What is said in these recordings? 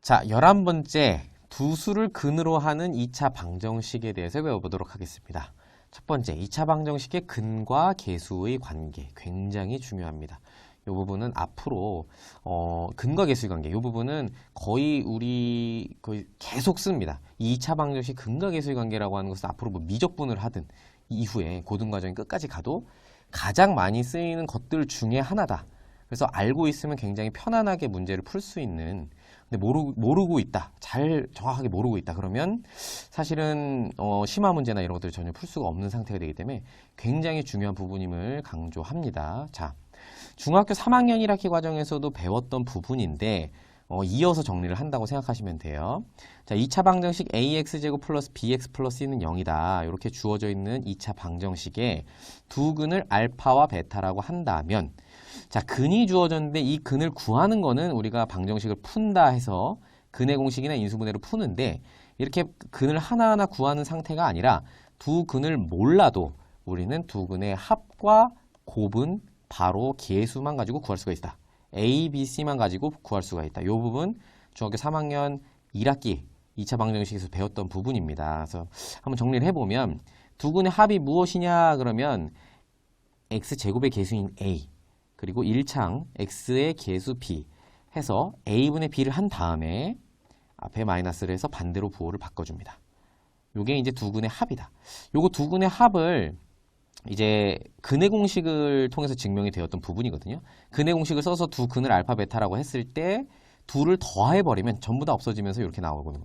자, 11번째 두 수를 근으로 하는 2차 방정식에 대해서 배워보도록 하겠습니다. 첫 번째, 2차 방정식의 근과 계수의 관계 굉장히 중요합니다. 이 부분은 앞으로 근과 계수의 관계, 이 부분은 거의 계속 씁니다. 2차 방정식 근과 계수의 관계라고 하는 것은 앞으로 뭐 미적분을 하든 이후에 고등과정이 끝까지 가도 가장 많이 쓰이는 것들 중에 하나다. 그래서 알고 있으면 굉장히 편안하게 문제를 풀 수 있는, 근데 모르고 있다, 잘 정확하게 모르고 있다 그러면 사실은 심화 문제나 이런 것들을 전혀 풀 수가 없는 상태가 되기 때문에 굉장히 중요한 부분임을 강조합니다. 자, 중학교 3학년 1학기 과정에서도 배웠던 부분인데 이어서 정리를 한다고 생각하시면 돼요. 자, 2차 방정식 ax제곱 플러스 bx 플러스 c는 0이다. 이렇게 주어져 있는 2차 방정식에 두 근을 알파와 베타라고 한다면, 자, 근이 주어졌는데 이 근을 구하는 거는 우리가 방정식을 푼다 해서 근의 공식이나 인수분해로 푸는데, 이렇게 근을 하나하나 구하는 상태가 아니라 두 근을 몰라도 우리는 두 근의 합과 곱은 바로 계수만 가지고 구할 수가 있다. A, B, C만 가지고 구할 수가 있다. 이 부분 중학교 3학년 1학기 2차 방정식에서 배웠던 부분입니다. 그래서 한번 정리를 해보면 두 근의 합이 무엇이냐 그러면 x제곱의 계수인 A 그리고 1창 x의 계수 B 해서 a분의 b를 한 다음에 앞에 마이너스를 해서 반대로 부호를 바꿔줍니다. 요게 이제 두 근의 합이다. 요거 두 근의 합을 이제 근의 공식을 통해서 증명이 되었던 부분이거든요. 근의 공식을 써서 두 근을 알파 베타라고 했을 때 둘을 더해버리면 전부 다 없어지면서 이렇게 나오거든요.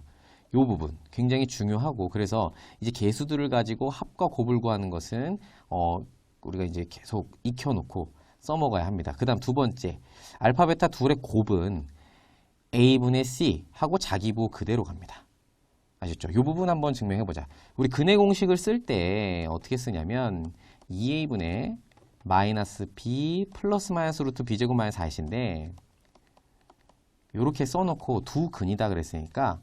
이 부분 굉장히 중요하고, 그래서 이제 계수들을 가지고 합과 곱을 구하는 것은 우리가 이제 계속 익혀놓고 써먹어야 합니다. 그 다음 두 번째, 알파 베타 둘의 곱은 a분의 c 하고 자기부호 그대로 갑니다. 아셨죠? 이 부분 한번 증명해보자. 우리 근의 공식을 쓸 때 어떻게 쓰냐면 2a분의 마이너스 b 플러스 마이너스 루트 b제곱 마이너스 4인데 이렇게 써놓고 두 근이다 그랬으니까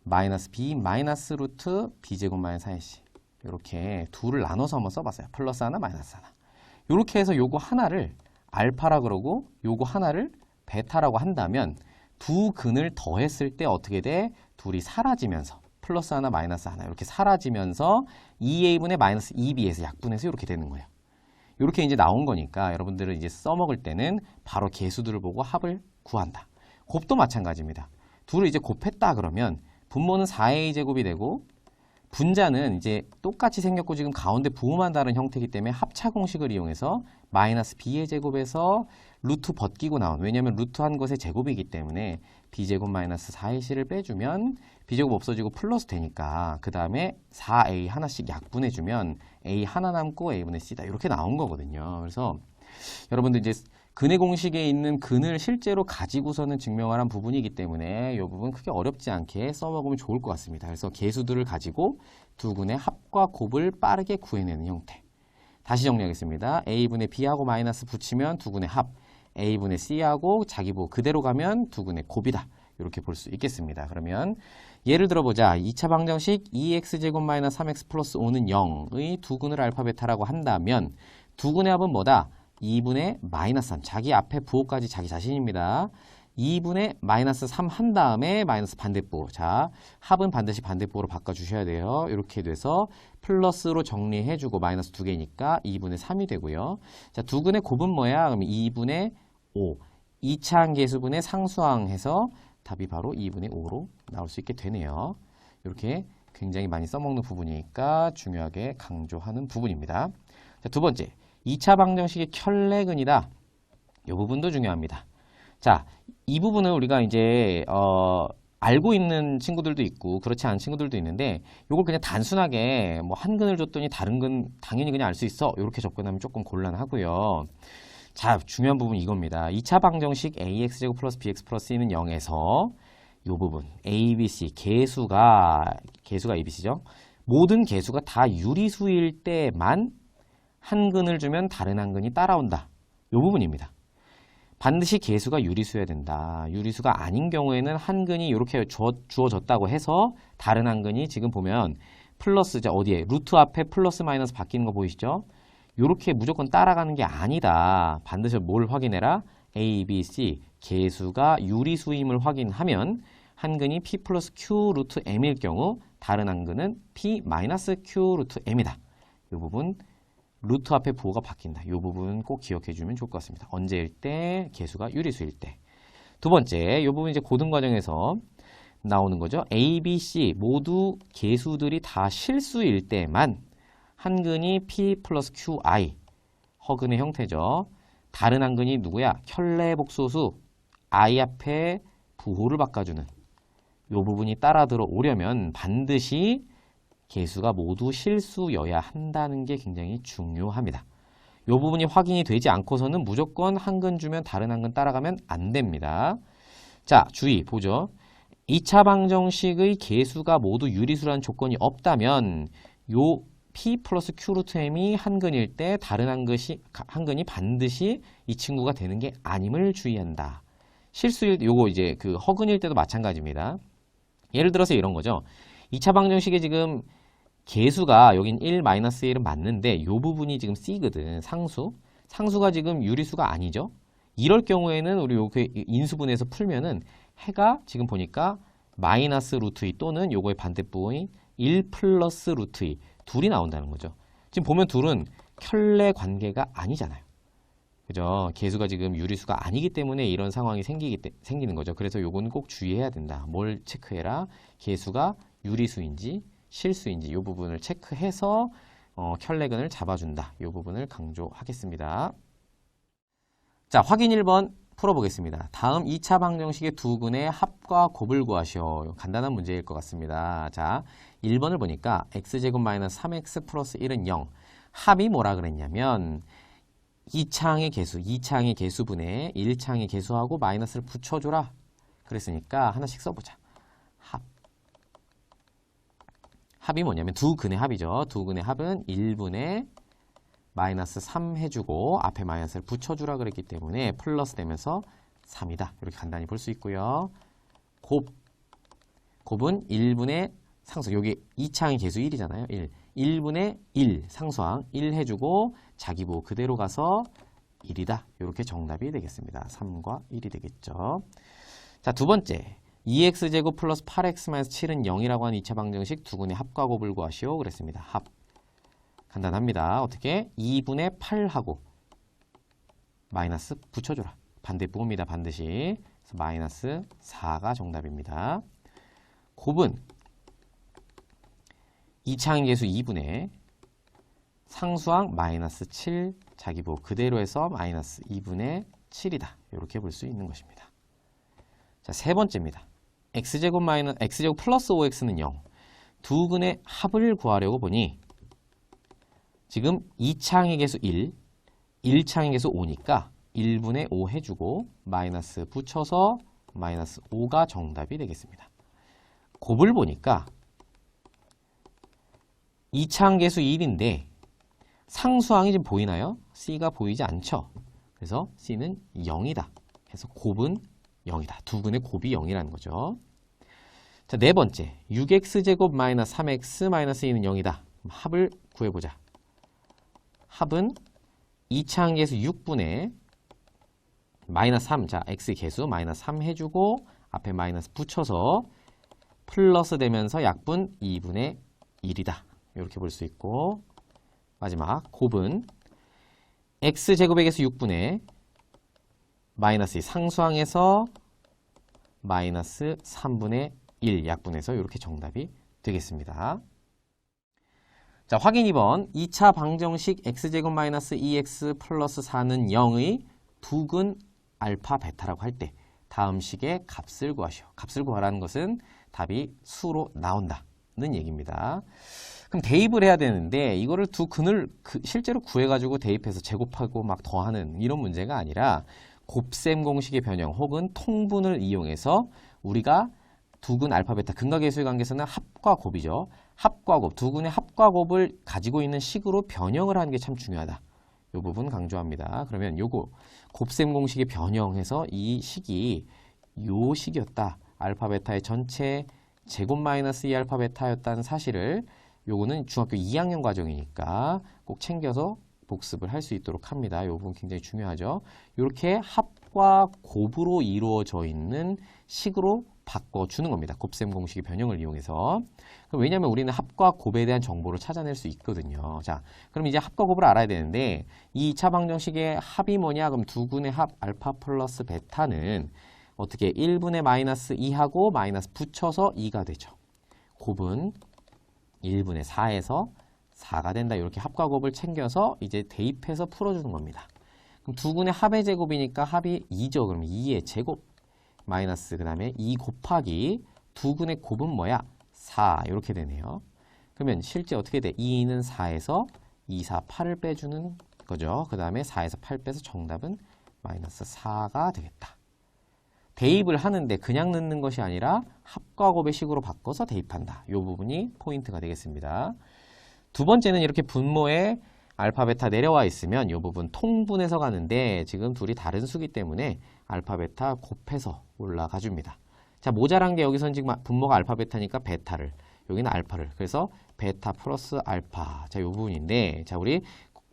마이너스 b 마이너스 루트 b제곱 마이너스 4시 이렇게 둘을 나눠서 한번 써봤어요. 플러스 하나 마이너스 하나. 이렇게 해서 요거 하나를 알파라 그러고 요거 하나를 베타라고 한다면 두 근을 더했을 때 어떻게 돼? 둘이 사라지면서 플러스 하나 마이너스 하나 이렇게 사라지면서 2a분의 마이너스 2b에서 약분해서 이렇게 되는 거예요. 이렇게 이제 나온 거니까 여러분들은 이제 써먹을 때는 바로 계수들을 보고 합을 구한다. 곱도 마찬가지입니다. 둘을 이제 곱했다 그러면 분모는 4a 제곱이 되고 분자는 이제 똑같이 생겼고 지금 가운데 부호만 다른 형태이기 때문에 합차 공식을 이용해서 마이너스 b의 제곱에서 루트 벗기고 나온, 왜냐하면 루트 한 것의 제곱이기 때문에 b제곱 마이너스 4ac를 빼주면 b제곱 없어지고 플러스 되니까 그 다음에 4a 하나씩 약분해주면 a 하나 남고 a분의 c다. 이렇게 나온 거거든요. 그래서 여러분들 이제 근의 공식에 있는 근을 실제로 가지고서는 증명을 한 부분이기 때문에 이 부분 크게 어렵지 않게 써먹으면 좋을 것 같습니다. 그래서 계수들을 가지고 두 근의 합과 곱을 빠르게 구해내는 형태. 다시 정리하겠습니다. a분의 b하고 마이너스 붙이면 두 근의 합, a분의 c하고 자기부호 그대로 가면 두 근의 곱이다. 이렇게 볼 수 있겠습니다. 그러면 예를 들어보자. 2차 방정식 2x제곱 마이너스 3x 플러스 5는 0의 두 근을 알파 베타라고 한다면 두 근의 합은 뭐다? 2분의 마이너스 3, 자기 앞에 부호까지 자기 자신입니다. 2분의 마이너스 3 한 다음에 마이너스 반대부호. 자, 합은 반드시 반대부호로 바꿔주셔야 돼요. 이렇게 돼서 플러스로 정리해주고 마이너스 2개니까 2분의 3이 되고요. 자, 두 근의 곱은 뭐야? 그럼 2분의 5. 2차항 계수분의 상수항 해서 답이 바로 2분의 5로 나올 수 있게 되네요. 이렇게 굉장히 많이 써먹는 부분이니까 중요하게 강조하는 부분입니다. 자, 두 번째. 2차 방정식의 켤레근이다. 이 부분도 중요합니다. 자, 이 부분은 우리가 이제 알고 있는 친구들도 있고 그렇지 않은 친구들도 있는데 이걸 그냥 단순하게 뭐 한 근을 줬더니 다른 근 당연히 그냥 알 수 있어. 이렇게 접근하면 조금 곤란하고요. 자, 중요한 부분 이겁니다. 2차 방정식 ax제곱 플러스 bx 플러스 c는 0에서 이 부분 a, b, c 계수가 abc죠. 모든 계수가 다 유리수일 때만 한 근을 주면 다른 한 근이 따라온다. 이 부분입니다. 반드시 계수가 유리수여야 된다. 유리수가 아닌 경우에는 한 근이 이렇게 주어졌다고 해서 다른 한 근이 지금 보면 플러스, 어디에? 루트 앞에 플러스 마이너스 바뀌는 거 보이시죠? 이렇게 무조건 따라가는 게 아니다. 반드시 뭘 확인해라? A, B, C 개수가 유리수임을 확인하면 한근이 P 플러스 Q 루트 M일 경우 다른 한근은 P 마이너스 Q 루트 M이다. 이 부분 루트 앞에 부호가 바뀐다. 이 부분 꼭 기억해 주면 좋을 것 같습니다. 언제일 때? 개수가 유리수일 때. 두 번째, 이 부분 이제 고등 과정에서 나오는 거죠. A, B, C 모두 개수들이 다 실수일 때만 한근이 P 플러스 QI 허근의 형태죠. 다른 한근이 누구야? 켤레복소수 I 앞에 부호를 바꿔주는 이 부분이 따라 들어오려면 반드시 개수가 모두 실수여야 한다는 게 굉장히 중요합니다. 이 부분이 확인이 되지 않고서는 무조건 한근 주면 다른 한근 따라가면 안 됩니다. 자, 주의 보죠. 2차 방정식의 개수가 모두 유리수라는 조건이 없다면 요 P 플러스 Q 루트 M이 한근일 때 다른 한근이 반드시 이 친구가 되는 게 아님을 주의한다. 실수일 요거 이제 그 허근일 때도 마찬가지입니다. 예를 들어서 이런 거죠. 2차 방정식에 지금 개수가 여긴 1-1은 맞는데 이 부분이 지금 C거든. 상수가 지금 유리수가 아니죠. 이럴 경우에는 우리 요게 인수분해에서 풀면은 해가 지금 보니까 마이너스 루트 2 또는 요거의 반대부호인 1 플러스 루트 2 둘이 나온다는 거죠. 지금 보면 둘은 켤레 관계가 아니잖아요. 그죠? 개수가 지금 유리수가 아니기 때문에 이런 상황이 생기는 거죠. 그래서 요건 꼭 주의해야 된다. 뭘 체크해라? 개수가 유리수인지 실수인지 이 부분을 체크해서 켤레근을 잡아준다. 이 부분을 강조하겠습니다. 자, 확인 1번 풀어보겠습니다. 다음 2차 방정식의 두 근의 합과 곱을 구하시오. 간단한 문제일 것 같습니다. 자, 1번을 보니까 x제곱 마이너스 3x 플러스 1은 0. 합이 뭐라 그랬냐면 2차항의 개수분에 1차항의 개수하고 마이너스를 붙여줘라. 그랬으니까 하나씩 써보자. 합이 뭐냐면 두 근의 합이죠. 두 근의 합은 1분의 마이너스 3 해주고 앞에 마이너스를 붙여주라 그랬기 때문에 플러스 되면서 3이다. 이렇게 간단히 볼 수 있고요. 곱은 1분의 상수. 여기 2차항의 개수 1이잖아요. 1분의 1 상수항 1 해주고 자기 부호 그대로 가서 1이다. 이렇게 정답이 되겠습니다. 3과 1이 되겠죠. 자, 두 번째. 2x제곱 플러스 8x-7은 0이라고 하는 2차 방정식 두 근의 합과 곱을 구하시오. 그랬습니다. 합. 간단합니다. 어떻게? 2분의 8하고 마이너스 붙여줘라. 반대부호입니다. 반드시. 그래서 마이너스 4가 정답입니다. 곱은 2차항 개수 2분의 상수항 마이너스 7 자기부호 그대로 해서 마이너스 2분의 7이다. 이렇게 볼 수 있는 것입니다. 자, 세 번째입니다. x제곱 플러스 5x는 0. 두 근의 합을 구하려고 보니 지금 2차항의 개수 1, 1차항의 개수 5니까 1분의 5 해주고 마이너스 붙여서 마이너스 5가 정답이 되겠습니다. 곱을 보니까 2차항 개수 1인데 상수항이 지금 보이나요? C가 보이지 않죠? 그래서 C는 0이다. 그래서 곱은 0이다. 두 근의 곱이 0이라는 거죠. 자, 네 번째. 6x제곱 마이너스 3x 마이너스 2는 0이다. 합을 구해보자. 합은 2차항 개수 6분의 마이너스 3. 자, x 개수 마이너스 3 해주고 앞에 마이너스 붙여서 플러스 되면서 약분 2분의 1이다. 이렇게 볼 수 있고 마지막 곱은 x제곱의 개수 6분의 마이너스 2 상수항에서 마이너스 3분의 1 약분해서 이렇게 정답이 되겠습니다. 자, 확인 2번 2차 방정식 x제곱 마이너스 2x 플러스 4는 0의 두근 알파 베타라고 할 때 다음 식의 값을 구하시오. 값을 구하라는 것은 답이 수로 나온다는 얘기입니다. 그럼 대입을 해야 되는데 이거를 두 근을 실제로 구해가지고 대입해서 제곱하고 막 더하는 이런 문제가 아니라 곱셈 공식의 변형 혹은 통분을 이용해서 우리가 두 근 알파 베타 근과 계수의 관계에서는 합과 곱이죠. 합과 곱, 두 근의 합과 곱을 가지고 있는 식으로 변형을 하는 게 참 중요하다. 이 부분 강조합니다. 그러면 요거 곱셈 공식의 변형해서 이 식이 요 식이었다. 알파 베타의 전체 제곱 마이너스 2 알파 베타였다는 사실을 요거는 중학교 2학년 과정이니까 꼭 챙겨서 복습을 할 수 있도록 합니다. 이 부분 굉장히 중요하죠. 이렇게 합 합과 곱으로 이루어져 있는 식으로 바꿔주는 겁니다. 곱셈 공식의 변형을 이용해서. 그럼 왜냐하면 우리는 합과 곱에 대한 정보를 찾아낼 수 있거든요. 자, 그럼 이제 합과 곱을 알아야 되는데 이 2차 방정식의 합이 뭐냐? 그럼 두근의 합 알파 플러스 베타는 어떻게 1분의 마이너스 2하고 마이너스 붙여서 2가 되죠. 곱은 1분의 4에서 4가 된다. 이렇게 합과 곱을 챙겨서 이제 대입해서 풀어주는 겁니다. 그럼 두근의 합의 제곱이니까 합이 2죠. 그럼 2의 제곱 마이너스 그 다음에 2 곱하기 두근의 곱은 뭐야? 4 이렇게 되네요. 그러면 실제 어떻게 돼? 2는 4에서 2, 4, 8을 빼주는 거죠. 그 다음에 4에서 8 빼서 정답은 마이너스 4가 되겠다. 대입을 하는데 그냥 넣는 것이 아니라 합과 곱의 식으로 바꿔서 대입한다. 이 부분이 포인트가 되겠습니다. 두 번째는 이렇게 분모에 알파, 베타 내려와 있으면 이 부분 통분해서 가는데 지금 둘이 다른 수기 때문에 알파, 베타 곱해서 올라가 줍니다. 자, 모자란 게 여기서는 지금 분모가 알파, 베타니까 베타를, 여기는 알파를. 그래서 베타 플러스 알파. 자, 이 부분인데, 자, 우리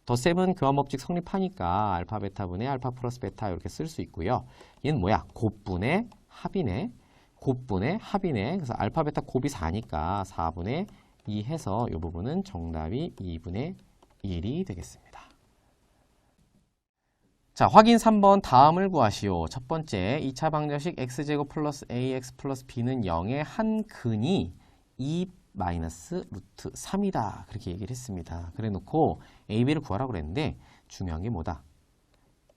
덧셈은 교환법칙 성립하니까 알파, 베타분의 알파 플러스 베타 이렇게 쓸 수 있고요. 얘는 뭐야? 곱분의 합이네. 곱분의 합이네. 그래서 알파, 베타 곱이 4니까 4분의 2 해서 이 부분은 정답이 2분의 1이 되겠습니다. 자, 확인 3번 다음을 구하시오. 첫 번째, 2차 방정식 x제곱 플러스 ax 플러스 b는 0의 한 근이 2 마이너스 루트 3이다. 그렇게 얘기를 했습니다. 그래 놓고 a, b를 구하라고 그랬는데 중요한 게 뭐다?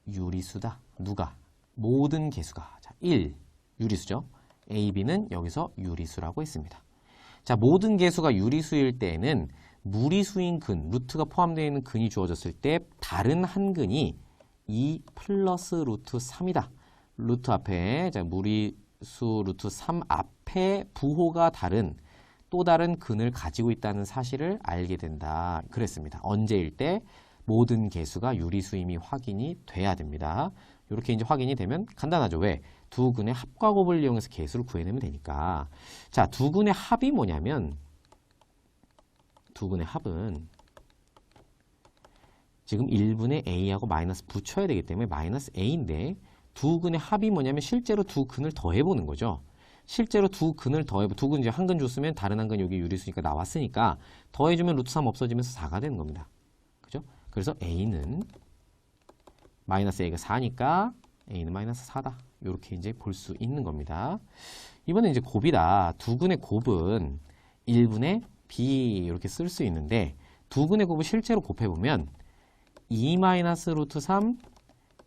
유리수다. 누가? 모든 개수가. 자, 1 유리수죠. a, b는 여기서 유리수라고 했습니다. 자, 모든 개수가 유리수일 때에는 무리수인 근, 루트가 포함되어 있는 근이 주어졌을 때 다른 한 근이 2 플러스 루트 3이다. 루트 앞에, 자, 무리수 루트 3 앞에 부호가 다른 또 다른 근을 가지고 있다는 사실을 알게 된다. 그랬습니다. 언제일 때 모든 개수가 유리수임이 확인이 돼야 됩니다. 이렇게 이제 확인이 되면 간단하죠. 왜? 두 근의 합과 곱을 이용해서 개수를 구해내면 되니까. 자, 두 근의 합이 뭐냐면 두 근의 합은 지금 1분의 a하고 마이너스 붙여야 되기 때문에 마이너스 a인데 두 근의 합이 뭐냐면 실제로 두 근을 더해보는 거죠. 실제로 두 근을 더해보, 두 근 이제 한 근 줬으면 다른 한 근 여기 유리수니까 나왔으니까 더해주면 루트 3 없어지면서 4가 되는 겁니다. 그죠? 그래서 a는 마이너스 a가 4니까 a는 마이너스 4다. 이렇게 이제 볼 수 있는 겁니다. 이번엔 이제 곱이다. 두 근의 곱은 1분의 b 이렇게 쓸 수 있는데 두 근의 곱을 실제로 곱해보면 2 마이너스 루트 3,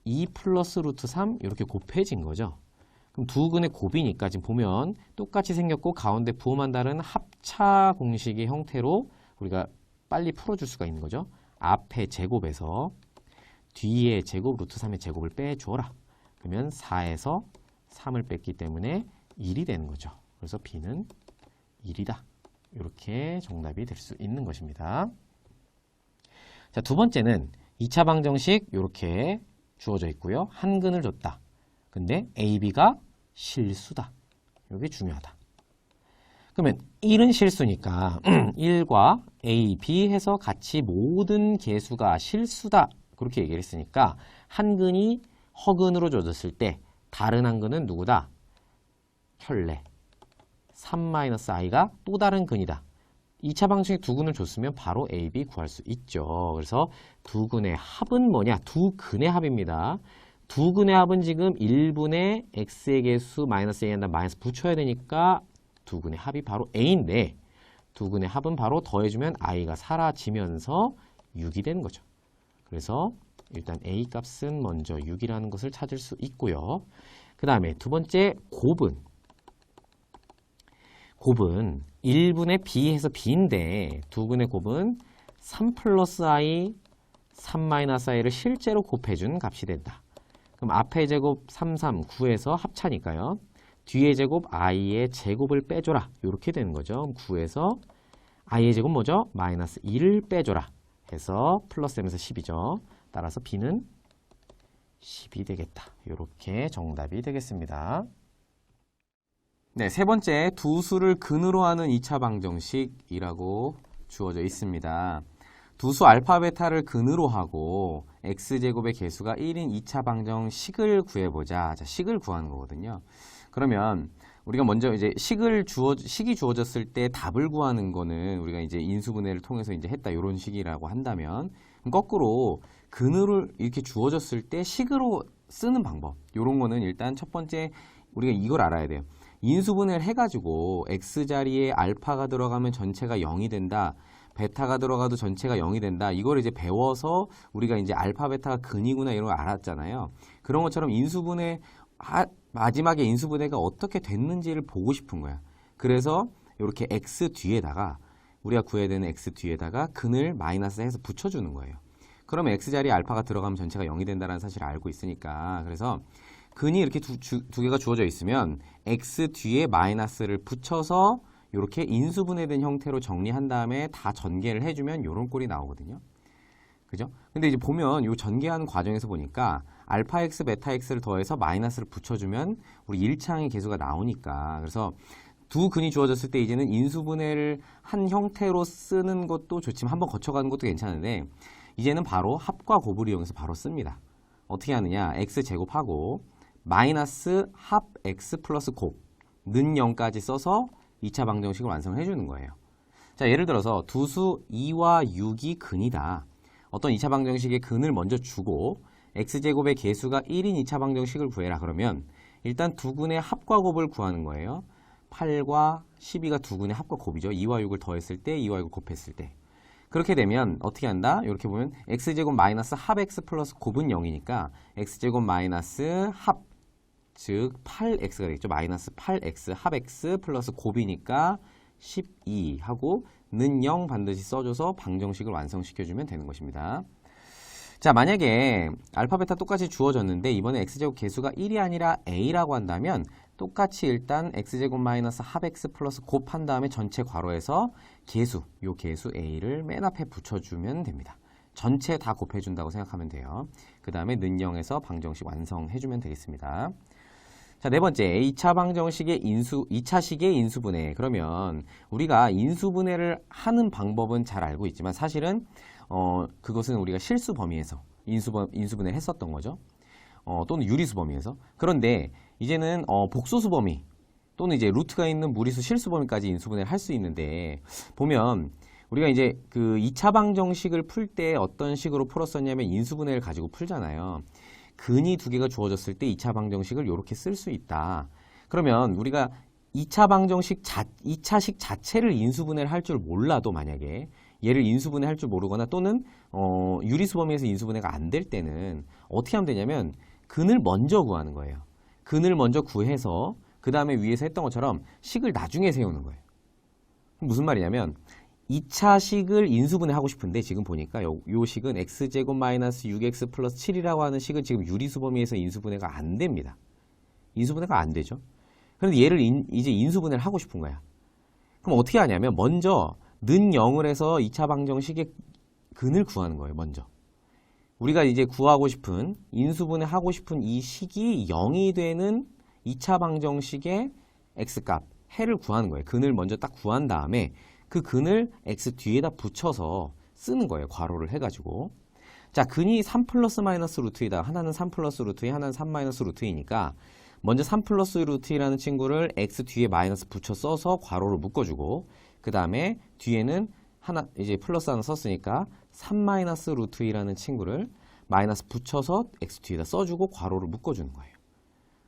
2 플러스 루트 3 이렇게 곱해진 거죠. 그럼 두 근의 곱이니까 지금 보면 똑같이 생겼고 가운데 부호만 다른 합차 공식의 형태로 우리가 빨리 풀어줄 수가 있는 거죠. 앞에 제곱에서 뒤에 제곱 루트 3의 제곱을 빼주어라. 그러면 4에서 3을 뺐기 때문에 1이 되는 거죠. 그래서 b는 1이다. 이렇게 정답이 될 수 있는 것입니다. 자, 두 번째는 2차 방정식 이렇게 주어져 있고요. 한 근을 줬다. 근데 a, b가 실수다. 이게 중요하다. 그러면 1은 실수니까 1과 a, b 해서 같이 모든 개수가 실수다. 그렇게 얘기를 했으니까 한 근이 허근으로 줘졌을 때 다른 한 근은 누구다? 혈내. 3-i가 또 다른 근이다. 2차 방정식 두 근을 줬으면 바로 a, b 구할 수 있죠. 그래서 두 근의 합은 뭐냐? 두 근의 합입니다. 두 근의 합은 지금 1분의 x의 개수 마이너스 a에다 마이너스 붙여야 되니까 두 근의 합이 바로 a인데 두 근의 합은 바로 더해주면 i가 사라지면서 6이 되는 거죠. 그래서 일단 a 값은 먼저 6이라는 것을 찾을 수 있고요. 그 다음에 두 번째 곱은 1분의 b 해서 b인데 두 근의 곱은 3 플러스 i, 3 마이너스 i를 실제로 곱해준 값이 된다. 그럼 앞의 제곱 3, 3, 9에서 합차니까요. 뒤의 제곱 i의 제곱을 빼줘라. 이렇게 되는 거죠. 9에서 i의 제곱 뭐죠? 마이너스 1을 빼줘라. 해서 플러스 되면서 10이죠. 따라서 b는 10이 되겠다. 이렇게 정답이 되겠습니다. 네, 세 번째 두 수를 근으로 하는 2차 방정식이라고 주어져 있습니다. 두 수 알파, 베타를 근으로 하고 x제곱의 개수가 1인 2차 방정식을 구해보자. 자, 식을 구하는 거거든요. 그러면 우리가 먼저 이제 식이 주어졌을 때 답을 구하는 거는 우리가 이제 인수분해를 통해서 이제 했다. 이런 식이라고 한다면, 거꾸로 근을 이렇게 주어졌을 때 식으로 쓰는 방법. 이런 거는 일단 첫 번째 우리가 이걸 알아야 돼요. 인수분해를 해가지고 x 자리에 알파가 들어가면 전체가 0이 된다. 베타가 들어가도 전체가 0이 된다. 이걸 이제 배워서 우리가 이제 알파, 베타가 근이구나 이런 걸 알았잖아요. 그런 것처럼 마지막에 인수분해가 어떻게 됐는지를 보고 싶은 거야. 그래서 이렇게 x 뒤에다가 우리가 구해야 되는 x 뒤에다가 근을 마이너스 해서 붙여주는 거예요. 그러면 x 자리에 알파가 들어가면 전체가 0이 된다는 사실을 알고 있으니까, 그래서 근이 이렇게 두 개가 주어져 있으면 x 뒤에 마이너스를 붙여서 이렇게 인수분해된 형태로 정리한 다음에 다 전개를 해주면 이런 꼴이 나오거든요. 그죠? 근데 이제 보면 이 전개하는 과정에서 보니까 알파 x, 베타 x를 더해서 마이너스를 붙여주면 우리 1차항의 개수가 나오니까, 그래서 두 근이 주어졌을 때 이제는 인수분해를 한 형태로 쓰는 것도 좋지만 한번 거쳐가는 것도 괜찮은데, 이제는 바로 합과 곱을 이용해서 바로 씁니다. 어떻게 하느냐? x제곱하고 마이너스 합 x 플러스 곱 는 0까지 써서 2차 방정식을 완성을 해주는 거예요. 자, 예를 들어서 두수 2와 6이 근이다. 어떤 2차 방정식의 근을 먼저 주고 x제곱의 개수가 1인 2차 방정식을 구해라. 그러면 일단 두 근의 합과 곱을 구하는 거예요. 8과 12가 두 근의 합과 곱이죠. 2와 6을 더했을 때, 2와 6을 곱했을 때. 그렇게 되면 어떻게 한다? 이렇게 보면 x제곱 마이너스 합 x 플러스 곱은 0이니까 x제곱 마이너스 합, 즉 8x가 되겠죠. 마이너스 8x 합 x 플러스 곱이니까 12 하고 는 0 반드시 써줘서 방정식을 완성시켜주면 되는 것입니다. 자, 만약에 알파, 베타 똑같이 주어졌는데 이번에 x제곱 개수가 1이 아니라 a라고 한다면 똑같이 일단 x제곱 마이너스 합 x 플러스 곱한 다음에 전체 괄호에서 요 개수 a를 맨 앞에 붙여주면 됩니다. 전체 다 곱해준다고 생각하면 돼요. 그 다음에 는 0에서 방정식 완성해주면 되겠습니다. 자, 네 번째, 2차 방정식의 2차식의 인수분해. 그러면 우리가 인수분해를 하는 방법은 잘 알고 있지만 사실은 그것은 우리가 실수 범위에서 인수분해를 했었던 거죠. 또는 유리수 범위에서. 그런데 이제는 복소수 범위 또는 이제 루트가 있는 무리수 실수 범위까지 인수분해를 할 수 있는데, 보면 우리가 이제 그 2차 방정식을 풀 때 어떤 식으로 풀었었냐면 인수분해를 가지고 풀잖아요. 근이 두 개가 주어졌을 때 2차 방정식을 이렇게 쓸 수 있다. 그러면 우리가 2차식 자체를 인수분해를 할 줄 몰라도, 만약에 얘를 인수분해 할 줄 모르거나 또는 유리수 범위에서 인수분해가 안 될 때는 어떻게 하면 되냐면 근을 먼저 구하는 거예요. 근을 먼저 구해서 그 다음에 위에서 했던 것처럼 식을 나중에 세우는 거예요. 무슨 말이냐면 2차식을 인수분해 하고 싶은데 지금 보니까 요 식은 x제곱 마이너스 6x 플러스 7이라고 하는 식은 지금 유리수 범위에서 인수분해가 안 됩니다. 인수분해가 안 되죠. 그런데 얘를 이제 인수분해를 하고 싶은 거야. 그럼 어떻게 하냐면 먼저 는 0을 해서 2차 방정식의 근을 구하는 거예요. 먼저. 우리가 이제 구하고 싶은, 인수분해 하고 싶은 이 식이 0이 되는 2차 방정식의 x값, 해를 구하는 거예요. 근을 먼저 딱 구한 다음에 그 근을 x 뒤에다 붙여서 쓰는 거예요. 괄호를 해가지고. 자, 근이 3 플러스 마이너스 루트 2다. 하나는 3 플러스 루트 2, 하나는 3 마이너스 루트 2니까 먼저 3 플러스 루트 2라는 친구를 x 뒤에 마이너스 붙여 써서 괄호를 묶어주고, 그 다음에 뒤에는 하나, 이제 플러스 하나 썼으니까 3 마이너스 루트 2라는 친구를 마이너스 붙여서 x 뒤에다 써주고 괄호를 묶어주는 거예요.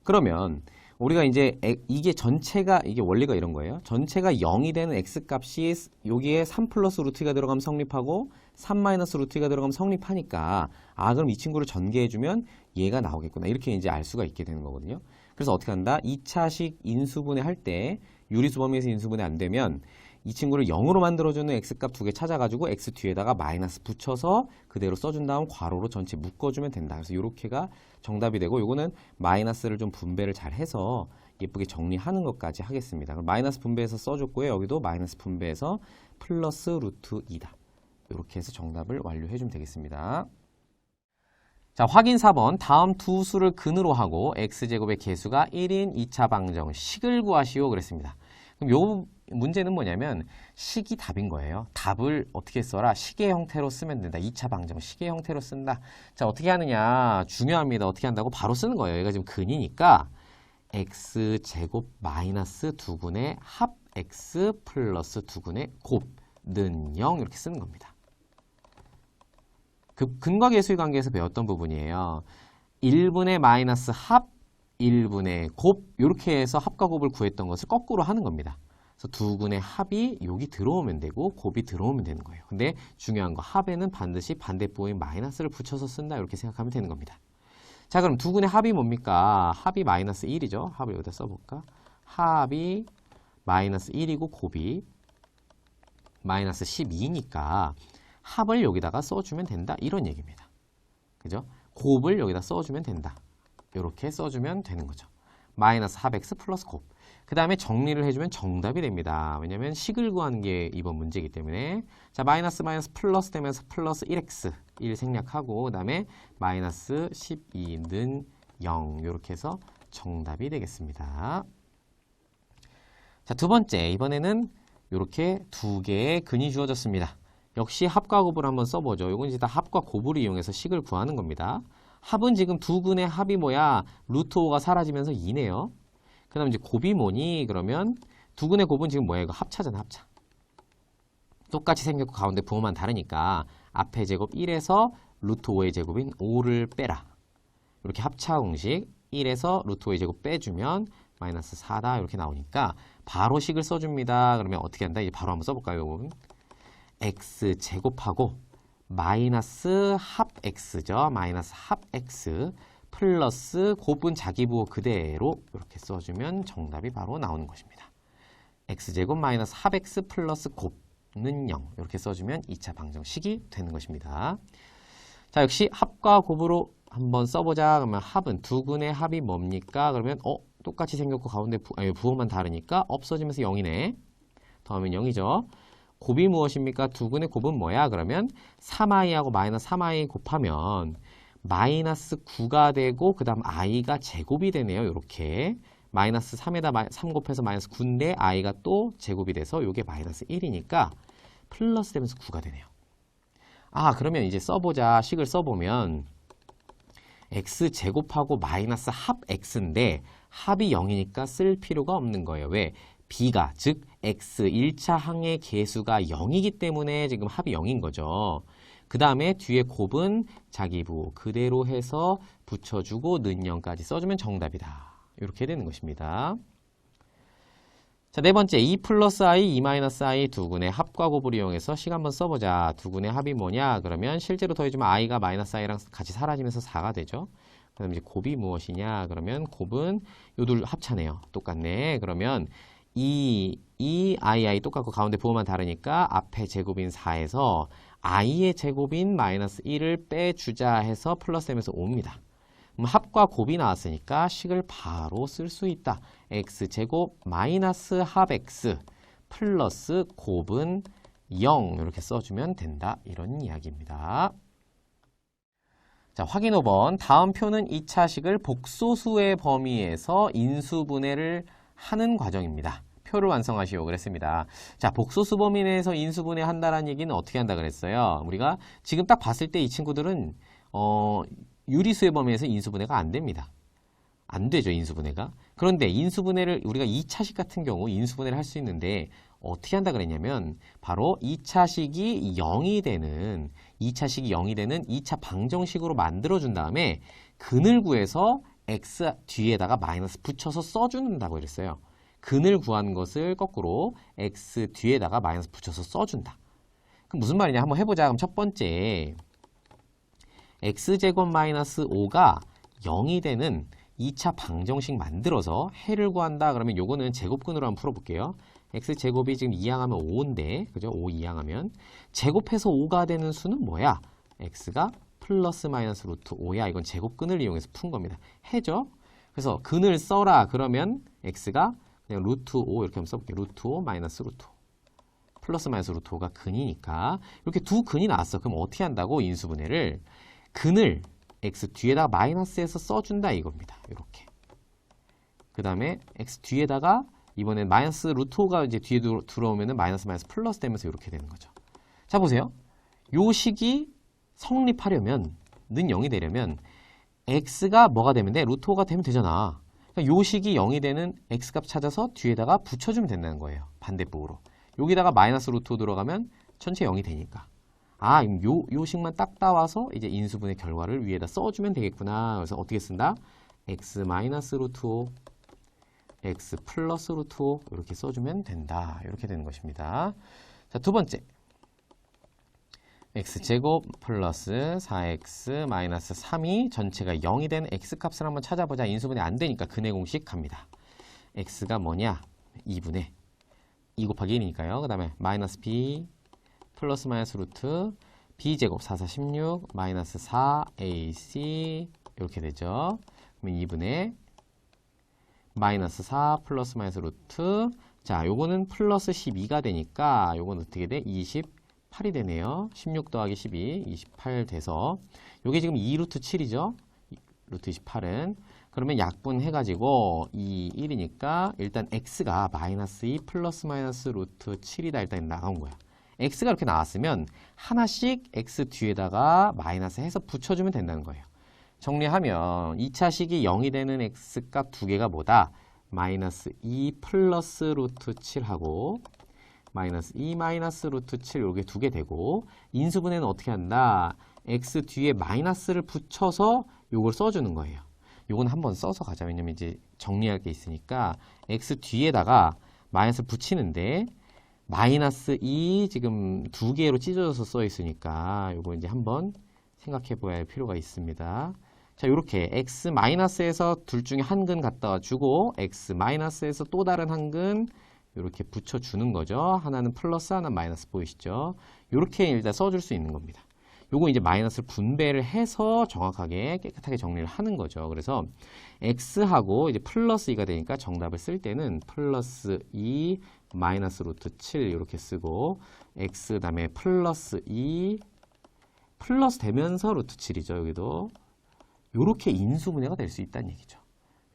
그러면 우리가 이제 이게 전체가, 이게 원리가 이런 거예요. 전체가 0이 되는 x값이 여기에 3 플러스 루트 2가 들어가면 성립하고 3 마이너스 루트 2가 들어가면 성립하니까, 그럼 이 친구를 전개해주면 얘가 나오겠구나. 이렇게 이제 알 수가 있게 되는 거거든요. 그래서 어떻게 한다? 2차식 인수분해 할 때 유리수 범위에서 인수분해 안 되면 이 친구를 0으로 만들어주는 x값 두 개 찾아가지고 x 뒤에다가 마이너스 붙여서 그대로 써준 다음 괄호로 전체 묶어주면 된다. 그래서 이렇게가 정답이 되고, 요거는 마이너스를 좀 분배를 잘 해서 예쁘게 정리하는 것까지 하겠습니다. 그럼 마이너스 분배해서 써줬고요. 여기도 마이너스 분배해서 플러스 루트 2다. 이렇게 해서 정답을 완료해주면 되겠습니다. 자, 확인 4번. 다음 두 수를 근으로 하고 x제곱의 개수가 1인 2차 방정식을 구하시오. 그랬습니다. 그럼 요 문제는 뭐냐면 식이 답인 거예요. 답을 어떻게 써라? 식의 형태로 쓰면 된다. 2차 방정 식의 형태로 쓴다. 자, 어떻게 하느냐? 중요합니다. 어떻게 한다고? 바로 쓰는 거예요. 얘가 지금 근이니까 x제곱 마이너스 2분의 합 x 플러스 2분의 곱는 0 이렇게 쓰는 겁니다. 근과 계수의 관계에서 배웠던 부분이에요. 1분의 마이너스 합 1분의 곱 이렇게 해서 합과 곱을 구했던 것을 거꾸로 하는 겁니다. 그래서 2분의 합이 여기 들어오면 되고 곱이 들어오면 되는 거예요. 근데 중요한 거 합에는 반드시 반대부호인 마이너스를 붙여서 쓴다 이렇게 생각하면 되는 겁니다. 자, 그럼 2분의 합이 뭡니까? 합이 마이너스 1이죠. 합을 여기다 써볼까? 합이 마이너스 1이고 곱이 마이너스 12니까 합을 여기다가 써주면 된다 이런 얘기입니다. 그죠? 곱을 여기다 써주면 된다. 이렇게 써주면 되는 거죠. 마이너스 합 x 플러스 곱. 그 다음에 정리를 해주면 정답이 됩니다. 왜냐면 식을 구하는 게 이번 문제이기 때문에. 자, 마이너스 마이너스 플러스 되면서 플러스 1x 1 생략하고 그 다음에 마이너스 12는 0 이렇게 해서 정답이 되겠습니다. 자, 두 번째 이번에는 이렇게 두 개의 근이 주어졌습니다. 역시 합과 곱을 한번 써보죠. 이건 이제 다 합과 곱을 이용해서 식을 구하는 겁니다. 합은 지금 두 근의 합이 뭐야? 루트 5가 사라지면서 2네요. 그 다음 이제 곱이 뭐니? 그러면 두 근의 곱은 지금 뭐야? 이거 합차잖아, 합차. 똑같이 생겼고 가운데 부호만 다르니까 앞에 제곱 1에서 루트 5의 제곱인 5를 빼라. 이렇게 합차 공식 1에서 루트 5의 제곱 빼주면 마이너스 4다 이렇게 나오니까 바로 식을 써줍니다. 그러면 어떻게 한다? 이제 바로 한번 써볼까요? 여러분? x 제곱하고 마이너스 합 x죠. 마이너스 합 x 플러스 곱은 자기 부호 그대로 이렇게 써주면 정답이 바로 나오는 것입니다. x제곱 마이너스 합 x 플러스 곱는 0 이렇게 써주면 2차 방정식이 되는 것입니다. 자, 역시 합과 곱으로 한번 써보자. 그러면 합은 두 근의 합이 뭡니까? 그러면 똑같이 생겼고 가운데 부호만 다르니까 없어지면서 0이네. 더하면 0이죠. 곱이 무엇입니까? 두 근의 곱은 뭐야? 그러면 3i하고 마이너스 3i 곱하면 마이너스 9가 되고 그 다음 i가 제곱이 되네요. 이렇게 마이너스 3에다 3 곱해서 마이너스 9인데 i가 또 제곱이 돼서 이게 마이너스 1이니까 플러스 되면서 9가 되네요. 아, 그러면 이제 써보자. 식을 써보면 x 제곱하고 마이너스 합 x인데 합이 0이니까 쓸 필요가 없는 거예요. 왜? b가 즉 x 1차 항의 개수가 0이기 때문에 지금 합이 0인 거죠. 그 다음에 뒤에 곱은 자기 부호 그대로 해서 붙여주고 는 0까지 써주면 정답이다. 이렇게 되는 것입니다. 자, 네 번째 2 플러스 i, 2 마이너스 i 두 근의 합과 곱을 이용해서 식 한번 써보자. 두 근의 합이 뭐냐? 그러면 실제로 더해주면 i가 마이너스 i랑 같이 사라지면서 4가 되죠. 그 다음에 이제 곱이 무엇이냐? 그러면 곱은 요 둘 합차네요. 똑같네. 그러면 i 똑같고 가운데 부호만 다르니까 앞에 제곱인 4에서 i의 제곱인 마이너스 1을 빼주자 해서 플러스 되면서 5입니다. 그럼 합과 곱이 나왔으니까 식을 바로 쓸 수 있다. x제곱 마이너스 합 x 플러스 곱은 0 이렇게 써주면 된다. 이런 이야기입니다. 자, 확인 5번. 다음 표는 2차식을 복소수의 범위에서 인수분해를 하는 과정입니다. 표를 완성하시오 그랬습니다. 자, 복소수 범위 내에서 인수분해 한다는 얘기는 어떻게 한다 그랬어요? 우리가 지금 딱 봤을 때 이 친구들은 유리수의 범위에서 인수분해가 안 됩니다. 안 되죠, 인수분해가. 그런데 인수분해를 우리가 2차식 같은 경우 인수분해를 할 수 있는데 어떻게 한다 그랬냐면 바로 2차식이 0이 되는 2차 방정식으로 만들어준 다음에 근을 구해서 x 뒤에다가 마이너스 붙여서 써준다고 그랬어요. 근을 구한 것을 거꾸로 x 뒤에다가 마이너스 붙여서 써준다. 그럼 무슨 말이냐 한번 해보자. 그럼 첫 번째 x제곱 마이너스 5가 0이 되는 2차 방정식 만들어서 해를 구한다. 그러면 요거는 제곱근으로 한번 풀어볼게요. x제곱이 지금 2항하면 5인데 그죠? 5 2항하면 제곱해서 5가 되는 수는 뭐야? x가 플러스 마이너스 루트 5야. 이건 제곱근을 이용해서 푼 겁니다. 해죠? 그래서 근을 써라. 그러면 x가 그냥 루트 5 이렇게 한번 써볼게요. 루트 5 마이너스 루트 5. 플러스 마이너스 루트 5가 근이니까 이렇게 두 근이 나왔어. 그럼 어떻게 한다고? 인수분해를 근을 x 뒤에다가 마이너스해서 써준다 이겁니다. 이렇게. 그 다음에 x 뒤에다가 이번엔 마이너스 루트 5가 이제 뒤에 들어오면은 마이너스 플러스 되면서 이렇게 되는 거죠. 자, 보세요. 요 식이 성립하려면, 는 0이 되려면, x가 뭐가 되면 돼? 루트 5가 되면 되잖아. 그러니까 요 식이 0이 되는 x값 찾아서 뒤에다가 붙여주면 된다는 거예요. 반대쪽으로. 여기다가 마이너스 루트 5 들어가면 전체 0이 되니까. 아, 요 식만 딱 따와서 이제 인수분해 결과를 위에다 써주면 되겠구나. 그래서 어떻게 쓴다? x 마이너스 루트 5, x 플러스 루트 5 이렇게 써주면 된다. 이렇게 되는 것입니다. 자, 두 번째. x제곱 플러스 4x 마이너스 3이 전체가 0이 된 x값을 한번 찾아보자. 인수분해 안 되니까 근해 공식 갑니다. x가 뭐냐? 2분의 2 곱하기 1이니까요. 그 다음에 마이너스 b 플러스 마이너스 루트 b제곱 4, 4, 16 마이너스 4ac 이렇게 되죠. 그러면 2분의 마이너스 4 플러스 마이너스 루트 자, 요거는 플러스 12가 되니까 요건 어떻게 돼? 28이 되네요. 16 더하기 12, 28 돼서 요게 지금 2루트 7이죠. 루트 28은 그러면 약분해가지고 2, 1이니까 일단 x가 마이너스 2 플러스 마이너스 루트 7이다 일단 나온 거야. x가 이렇게 나왔으면 하나씩 x 뒤에다가 마이너스 해서 붙여주면 된다는 거예요. 정리하면 2차 식이 0이 되는 x값 두 개가 뭐다? 마이너스 2 플러스 루트 7하고 마이너스 2 마이너스 루트 7 요게 두 개 되고 인수분해는 어떻게 한다? x 뒤에 마이너스를 붙여서 요걸 써주는 거예요. 요건 한번 써서 가자. 왜냐면 이제 정리할 게 있으니까 x 뒤에다가 마이너스 붙이는데 마이너스 2 지금 두 개로 찢어져서 써 있으니까 요거 이제 한번 생각해 봐야 할 필요가 있습니다. 자, 요렇게 x 마이너스에서 둘 중에 한 근 갖다 주고 x 마이너스에서 또 다른 한 근 이렇게 붙여주는 거죠. 하나는 플러스, 하나는 마이너스 보이시죠? 요렇게 일단 써줄 수 있는 겁니다. 요거 이제 마이너스를 분배를 해서 정확하게 깨끗하게 정리를 하는 거죠. 그래서 x하고 이제 플러스 2가 되니까 정답을 쓸 때는 플러스 2 마이너스 루트 7 이렇게 쓰고 x 다음에 플러스 2 플러스 되면서 루트 7이죠. 여기도 요렇게 인수분해가 될 수 있다는 얘기죠.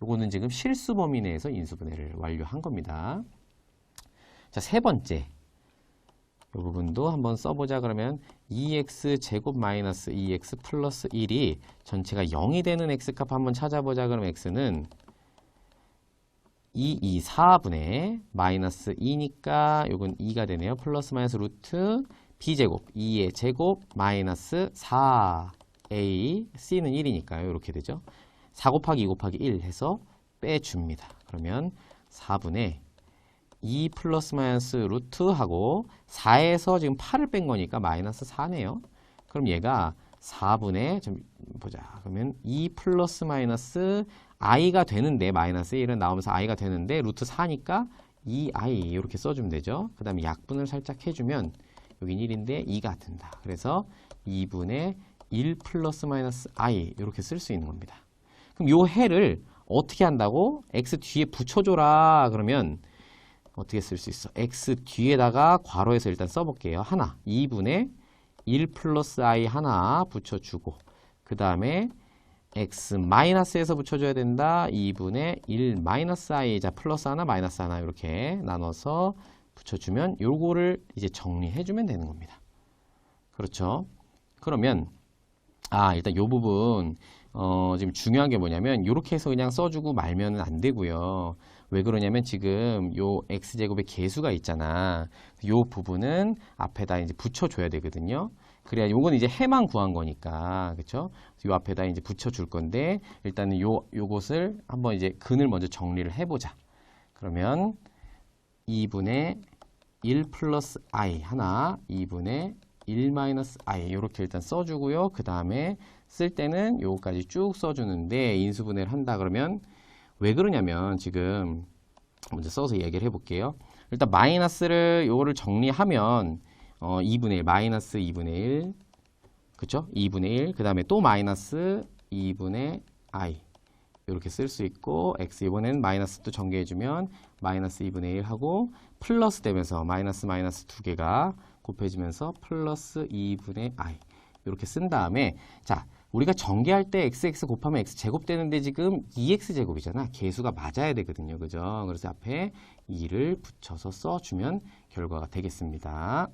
요거는 지금 실수 범위 내에서 인수분해를 완료한 겁니다. 자, 세 번째. 이 부분도 한번 써보자. 그러면 2x 제곱 마이너스 2x 플러스 1이 전체가 0이 되는 x값 한번 찾아보자. 그럼 x는 2, 4분의 마이너스 2니까 요건 2가 되네요. 플러스 마이너스 루트 b제곱 2의 제곱 마이너스 4a c는 1이니까요. 이렇게 되죠. 4 곱하기 2 곱하기 1 해서 빼줍니다. 그러면 4분의 2 플러스 마이너스 루트하고 4에서 지금 8을 뺀 거니까 마이너스 4네요. 그럼 얘가 4분의 좀 보자. 그러면 2 플러스 마이너스 i가 되는데 마이너스 1은 나오면서 i가 되는데 루트 4니까 2i 이렇게 써주면 되죠. 그 다음에 약분을 살짝 해주면 여긴 1인데 2가 된다. 그래서 2분의 1 플러스 마이너스 i 이렇게 쓸 수 있는 겁니다. 그럼 요 해를 어떻게 한다고? x 뒤에 붙여줘라. 그러면 어떻게 쓸 수 있어? x 뒤에다가 괄호에서 일단 써볼게요. 하나, 2분의 1 플러스 i 하나 붙여주고 그 다음에 x 마이너스에서 붙여줘야 된다. 2분의 1 마이너스 i 자 플러스 하나 마이너스 하나 이렇게 나눠서 붙여주면 요거를 이제 정리해주면 되는 겁니다. 그렇죠? 그러면 일단 요 부분 지금 중요한 게 뭐냐면 요렇게 해서 그냥 써주고 말면 안 되고요. 왜 그러냐면 지금 요 x제곱의 개수가 있잖아. 요 부분은 앞에다 이제 붙여줘야 되거든요. 그래야 요건 이제 해만 구한 거니까. 그쵸? 요 앞에다 이제 붙여줄 건데 일단은 요것을 한번 이제 근을 먼저 정리를 해보자. 그러면 2분의 1 플러스 i 하나 2분의 1 마이너스 i 이렇게 일단 써주고요. 그 다음에 쓸 때는 요거까지 쭉 써주는데 인수분해를 한다 그러면 왜 그러냐면 지금 먼저 써서 얘기를 해볼게요. 일단 마이너스를 요거를 정리하면 2분의 1 마이너스 2분의 1 그쵸? 2분의 1 그 다음에 또 마이너스 2분의 i 이렇게 쓸 수 있고 x 이번엔 마이너스 또 전개해주면 마이너스 2분의 1 하고 플러스 되면서 마이너스 마이너스 두 개가 곱해지면서 플러스 2분의 i 이렇게 쓴 다음에 자 우리가 전개할 때 xx 곱하면 x제곱 되는데 지금 2x제곱이잖아. 계수가 맞아야 되거든요. 그죠? 그래서 앞에 2를 붙여서 써주면 결과가 되겠습니다.